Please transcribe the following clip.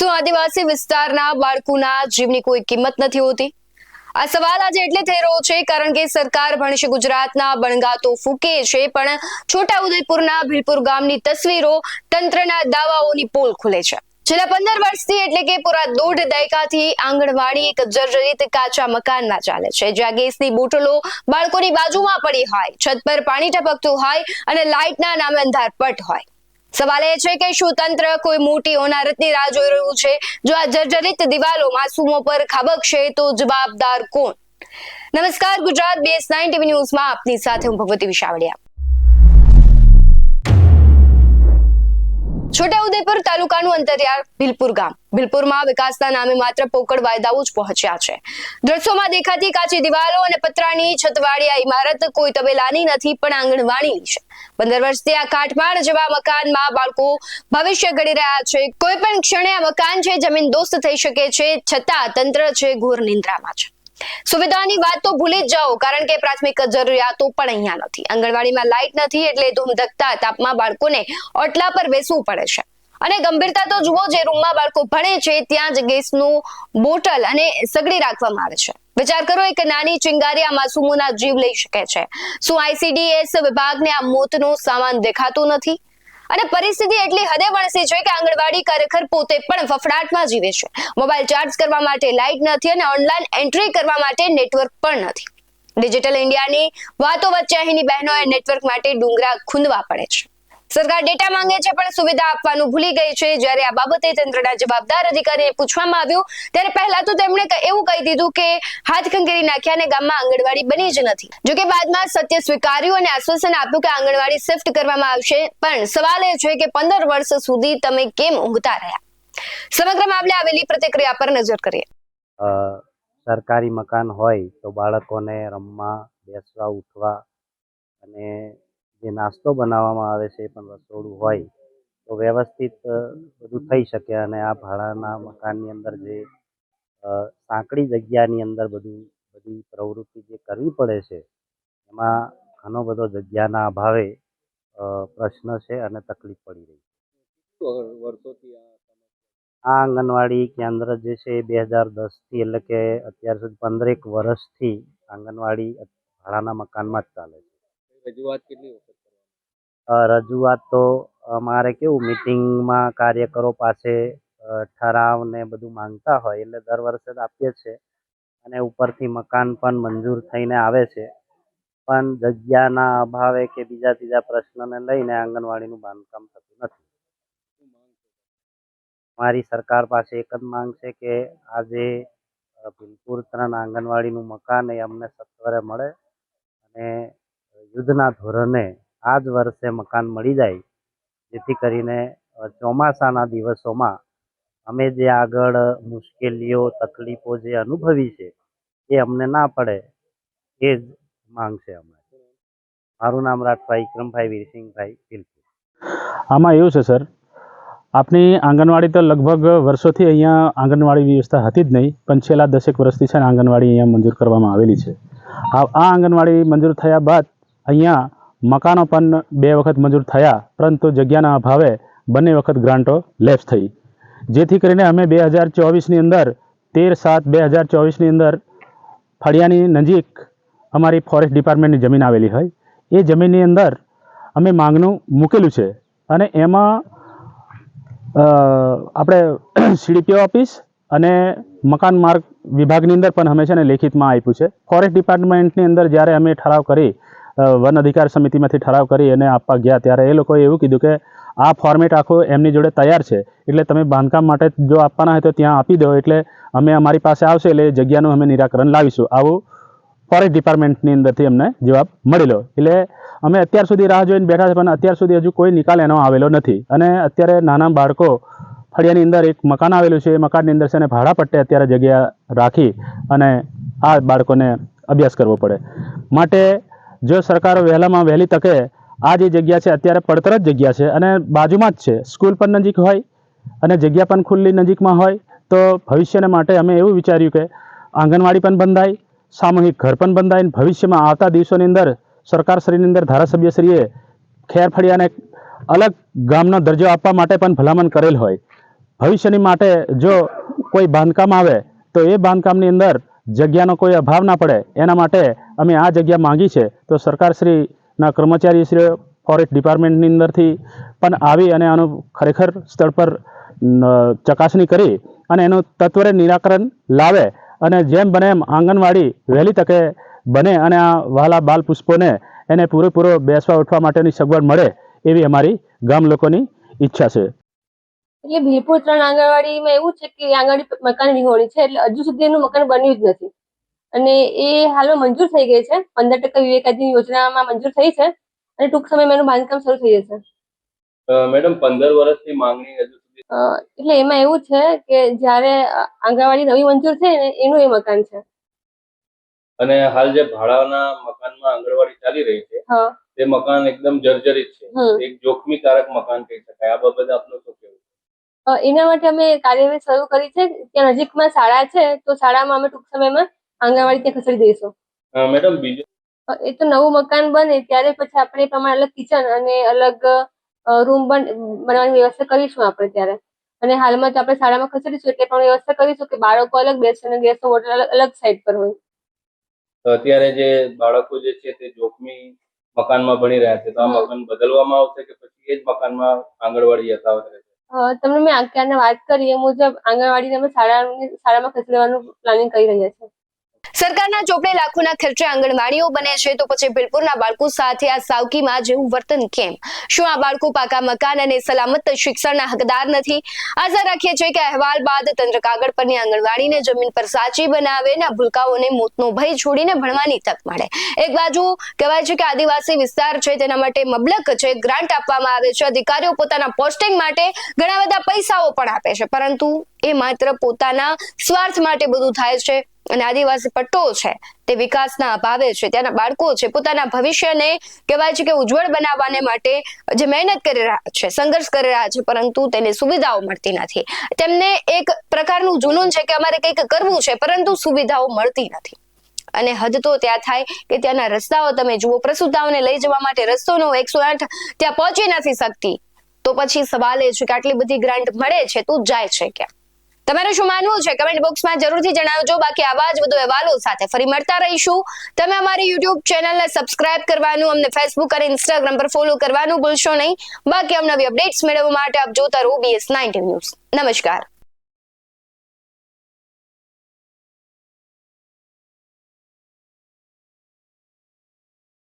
શું આદિવાસી વિસ્તારના બાળકોના જીવની કોઈ કિંમત નથી હોતી? આ સવાલ આજે એટલે થઈ રહ્યો છે કારણ કે સરકાર ભણશે ગુજરાતના બણગાતો ફૂકે છે, પણ છોટાઉદેપુરના ભીલપુર ગામની તસવીરો તંત્રના દાવાઓની પોલ ખુલે છે। છેલ્લા 15 વર્ષથી એટલે કે પૂરા દોઢ દાયકાથી આંગણવાડી એક જર્જરિત કાચા મકાનમાં ચાલે છે, જ્યાં ગેસની બોટલો બાળકોની બાજુમાં પડી હોય, છત પર પાણી ટપકતું હોય અને લાઇટના નામે અંધારપટ હોય। સવાલ એ છે કે શું તંત્ર કોઈ મોટી હોનારતની રાહ જોઈ રહ્યું છે? જો આ જર્જરિત દિવાલો માસૂમો પર ખાબકશે તો જવાબદાર કોણ? નમસ્કાર, ગુજરાત BS9 ટીવી ન્યૂઝમાં આપની સાથે હું ભગવતી વિશાવડિયા। છોટાઉદેપુર તાલુકાનું અંતરિયાળ ભીલપુર ગામ। ભીલપુરમાં વિકાસના નામે માત્ર પોકળ વાયદાઓ જ પહોંચ્યા છે। દ્રશ્યોમાં દેખાતી કાચી દિવાલો અને પતરાની છતવાળી આ ઇમારત કોઈ તબેલાની નથી, પણ આંગણવાડીની છે। 15 વર્ષથી આ કાટમાળ જેવા મકાનમાં બાળકો ભવિષ્ય ઘડી રહ્યા છે। કોઈ પણ ક્ષણે આ મકાન છે જમીન દોસ્ત થઈ શકે છે, છતાં તંત્ર છે ઘોર નિંદ્રામાં છે। સુવિધાની વાત તો ભૂલી જ જાઓ, કારણ કે પ્રાથમિક જરૂરિયાતો પણ અહીંયા નથી। આંગણવાડીમાં લાઇટ નથી, એટલે ધૂમધકતા તાપમાં બાળકોને ઓટલા પર બેસવું પડે છે। અને ગંભીરતા તો જુઓ, જે રૂમમાં બાળકો ભણે છે ત્યાં જ ગેસનું બોટલ અને સગડી રાખવામાં આવે છે। વિચાર કરો, એક નાની ચિંગારી આ માસૂમોના જીવ લઈ શકે છે। શું ICDS વિભાગને આ મોતનો સામાન દેખાતો નથી? અને પરિસ્થિતિ એટલી હદે વણસી છે કે આંગણવાડી કાર્યકર પોતે પણ ફફડાટમાં જીવે છે। મોબાઈલ ચાર્જ કરવા માટે લાઇટ નથી અને ઓનલાઈન એન્ટ્રી કરવા માટે નેટવર્ક પણ નથી। ડિજિટલ ઇન્ડિયાની વાતો વચ્ચે અહીંની બહેનોએ નેટવર્ક માટે ડુંગરા ખૂંદવા પડે છે। સરકાર ડેટા માંગે છે પણ સુવિધા આપવાનું ભૂલી ગઈ છે। જ્યારે આ બાબતે તંત્રના જવાબદાર અધિકારીને પૂછવામાં આવ્યું ત્યારે પહેલા તો તેમણે એવું કહી દીધું કે હાથ ખંખેરી નાખ્યા અને ગામમાં આંગણવાડી બની જ નથી। જોકે બાદમાં સત્ય સ્વીકાર્યું અને આશ્વાસન આપ્યું કે આંગણવાડી શિફ્ટ કરવામાં આવશે, પણ સવાલ એ છે કે 15 વર્ષ સુધી તમે કેમ ઊંઘતા રહ્યા? સમગ્ર મામલે આવેલી પ્રતિક્રિયા પર નજર કરીએ। સરકારી મકાન હોય તો બાળકોને રમવા, બેસવા, ઉઠવા અને જે નાસ્તો બનાવવામાં આવે છે પણ રસોડું હોય તો વ્યવસ્થિત બધું થઈ શકે। અને આ ભાડાના મકાનની અંદર જે સાંકડી જગ્યાની અંદર બધી પ્રવૃત્તિ જે કરવી પડે છે એમાં ઘણો બધો જગ્યાના અભાવે પ્રશ્ન છે અને તકલીફ પડી રહી છે। આ આંગણવાડી કેન્દ્ર જે છે એ 2010થી એટલે કે અત્યાર સુધી 15 વર્ષથી આંગણવાડી ભાડાના મકાનમાં જ ચાલે છે। રજૂઆત તો અમારે કેવું, મિટિંગમાં કાર્યકરો પાસે ઠરાવ ને બધું માંગતા હોય એટલે દર વર્ષે આપીએ છીએ અને ઉપરથી મકાન પણ મંજૂર થઈને આવે છે, પણ જગ્યાના અભાવે કે બીજા ત્રીજા પ્રશ્નને લઈને આંગણવાડીનું બાંધકામ થતું નથી। મારી સરકાર પાસે એક જ માંગ છે કે આજે ભીલપુર 3 આંગણવાડીનું મકાન એ અમને સત્વરે મળે અને યુદ્ધના ધોરણે આ જ વર્ષે મકાન મળી જાય, જેથી કરીને ચોમાસાના દિવસોમાં અમે જે આગળ મુશ્કેલીઓ તકલીફો જે અનુભવી છે એ અમને ના પડે, એ જ માંગ છે અમારી। મારું નામ રાઠવા વિક્રમભાઈ વીરસિંહભાઈ, ભીલપુર। આમાં એવું છે સર, આપની આંગણવાડી તો લગભગ વર્ષોથી અહીંયા આંગણવાડી વ્યવસ્થા હતી જ નહીં, પણ છેલ્લા 10 વર્ષથી છે ને આંગણવાડી અહીંયા મંજૂર કરવામાં આવેલી છે। આ આંગણવાડી મંજૂર થયા બાદ અહીંયા મકાનો પણ 2 વખત મંજૂર થયા, પરંતુ જગ્યાના અભાવે બંને વખત ગ્રાન્ટો લેપ્સ થઈ, જેથી કરીને અમે 2024ની અંદર 13/7/2024ની અંદર ફળિયાની નજીક અમારી ફોરેસ્ટ ડિપાર્ટમેન્ટની જમીન આવેલી હોય, એ જમીનની અંદર અમે માંગનું મૂકેલું છે અને એમાં આપણે CDPO ઓફિસ અને મકાન માર્ગ વિભાગની અંદર પણ અમે છે ને લેખિતમાં આપ્યું છે। ફોરેસ્ટ ડિપાર્ટમેન્ટની અંદર જ્યારે અમે ઠરાવ કરી, વન અધિકાર સમિતિમાંથી ઠરાવ કરી અને આપવા ગયા ત્યારે એ લોકોએ એવું કીધું કે આ ફોર્મેટ આખું એમની જોડે તૈયાર છે, એટલે તમે બાંધકામ માટે જો આપવાના હોય તો ત્યાં આપી દો, એટલે અમે અમારી પાસે આવશે એટલે જગ્યાનું અમે નિરાકરણ લાવીશું, આવું ફોરેસ્ટ ડિપાર્ટમેન્ટની અંદરથી અમને જવાબ મળેલો। એટલે અમે અત્યાર સુધી રાહ જોઈને બેઠા છે, પણ અત્યાર સુધી હજુ કોઈ નિકાલ એનો આવેલો નથી। અને અત્યારે નાના બાળકો ફળિયાની અંદર એક મકાન આવેલું છે, એ મકાનની અંદર છે ને ભાડા પટ્ટે અત્યારે જગ્યા રાખી અને આ બાળકોને અભ્યાસ કરવો પડે। માટે જો સરકાર વહેલામાં વહેલી તકે આ જે જગ્યા છે અત્યારે પડતર જ જગ્યા છે અને બાજુમાં જ છે, સ્કૂલ પણ નજીક હોય અને જગ્યા પણ ખુલ્લી નજીકમાં હોય, તો ભવિષ્યને માટે અમે એવું વિચાર્યું કે આંગણવાડી પણ બંધાય, સામૂહિક ઘર પણ બંધાય, ભવિષ્યમાં આવતા દિવસોની અંદર સરકારશ્રીની અંદર ધારાસભ્યશ્રીએ ખેર ફળિયાને અલગ ગામનો દરજ્જો આપવા માટે પણ ભલામણ કરેલ હોય, ભવિષ્યની માટે જો કોઈ બાંધકામ આવે તો એ બાંધકામની અંદર જગ્યાનો કોઈ અભાવ ના પડે એના માટે અમે આ જગ્યા માંગી છે. તો સરકારશ્રીના કર્મચારીશ્રીઓ ફોરેસ્ટ ડિપાર્ટમેન્ટની અંદરથી પણ આવી અને આનું ખરેખર સ્થળ પર ચકાસણી કરી અને એનું તત્વરે નિરાકરણ લાવે અને જેમ બને એમ આંગણવાડી વહેલી તકે બને અને આ વહાલા બાલ પુષ્પોને એને પૂરેપૂરો બેસવા ઉઠવા માટેની સગવડ મળે એવી અમારી ગામ લોકોની ઈચ્છા છે. એટલે ભીલપુર 3 આંગણવાડીમાં એવું છે કે આંગણવાડી મકાન વિહોણી છે, એટલે હજુ સુધી એનું મકાન બન્યું જ નથી અને એ હાલમાં મંજૂર થઈ ગઈ છે. 15% વિવેકાધીન યોજનામાં મંજૂર થઈ છે અને ટૂંક સમયમાં એનું બાંધકામ શરૂ થઈ જશે. મેડમ 15 વર્ષથી માંગણી હજુ સુધી એટલે એમાં એવું છે કે જ્યારે આંગણવાડી નવી મંજૂર થઈ ને એનું એ મકાન છે. અને હાલ જે ભાડાના મકાનમાં આંગણવાડી ચાલી રહી છે હા, તે મકાન એકદમ જર્જરિત છે, એક જોખમીકારક મકાન કહી શકાય. આ બાબતે આપનું શું કહેવું? એના માટે અમે કાર્યવાહી શરૂ કરી છે. ત્યાં નજીકમાં શાળા છે તો શાળામાં અમે ટૂંક સમયમાં આંગણવાડી ત્યાં ખસેડી દઈશું. મેડમ બીજું એ તો નવું મકાન બને ત્યારે પછી આપણે એ પ્રમાણે અલગ કિચન અને અલગ રૂમ બનાવવાની વ્યવસ્થા કરીશું આપણે ત્યારે. અને હાલમાં તો આપણે શાળામાં ખસેડીશું એટલે પણ વ્યવસ્થા કરીશું કે બાળકો અલગ બેસે અને ગેસનો બોટલ અલગ સાઈડ પર હોય. અત્યારે જે બાળકો જે છે તે જોખમી મકાનમાં ભણી રહ્યા છે, તો આ મકાન બદલવામાં આવશે કે પછી એ જ મકાનમાં આંગણવાડી યથાવત રહેશે? તમને મેં અત્યારે વાત કરી એ મુજબ આંગણવાડીને અમે શાળામાં ખસેડવાનું પ્લાનિંગ કરી રહ્યા છીએ. સરકારના ચોપડે લાખોના ખર્ચે આંગણવાડીઓ બને છે તો પછી ભીલપુરના બાળકો સાથે આ સાવકીમાં જેવું વર્તન કેમ? શું આ બાળકો પાકા મકાન અને સલામત શિક્ષણના હકદાર નથી? આશા રાખીએ છીએ કે અહેવાલ બાદ તંત્ર કાગળ પરની આંગણવાડીને જમીન પર સાચી બનાવે ને ભૂલકાઓને મોતનો ભય છોડીને ભણવાની તક મળે. એક બાજુ કહેવાય છે કે આદિવાસી વિસ્તાર છે તેના માટે મબલક છે, ગ્રાન્ટ આપવામાં આવે છે, અધિકારીઓ પોતાના પોસ્ટિંગ માટે ઘણા બધા પૈસાઓ પણ આપે છે, પરંતુ એ માત્ર પોતાના સ્વાર્થ માટે બધું થાય છે. અને આદિવાસી પટ્ટો છે તે વિકાસના અભાવે છે, ત્યાંના બાળકો છે પોતાના ભવિષ્યને કહેવાય છે કે ઉજ્જવળ બનાવવાને માટે જે મહેનત કરી રહ્યા છે, સંઘર્ષ કરી રહ્યા છે, પરંતુ તેને સુવિધાઓ મળતી નથી. તેમને એક પ્રકારનું જુનૂન છે કે અમારે કંઈક કરવું છે, પરંતુ સુવિધાઓ મળતી નથી. અને હદ તો ત્યાં થાય કે ત્યાંના રસ્તાઓ તમે જુઓ, પ્રસૂતાઓને લઈ જવા માટે રસ્તો નો 108 ત્યાં પહોંચી નથી શકતી. તો પછી સવાલ એ છે કે આટલી બધી ગ્રાન્ટ મળે છે તો જાય છે ક્યાં? તમારે શું માનવું છે કમેન્ટ બોક્સમાં જરૂરથી જણાવજો. બાકી આવા જ વધુ અહેવાલો સાથે ફરી મળતા રહીશું. તમે અમારી યુટ્યુબ ચેનલને સબસ્ક્રાઇબ કરવાનું, અમને ફેસબુક અને ઇન્સ્ટાગ્રામ પર ફોલો કરવાનું ભૂલશો નહીં. બાકી અવનવી અપડેટ્સ મેળવવા માટે આપ જોતા રહો BS19 ન્યૂઝ. નમસ્કાર.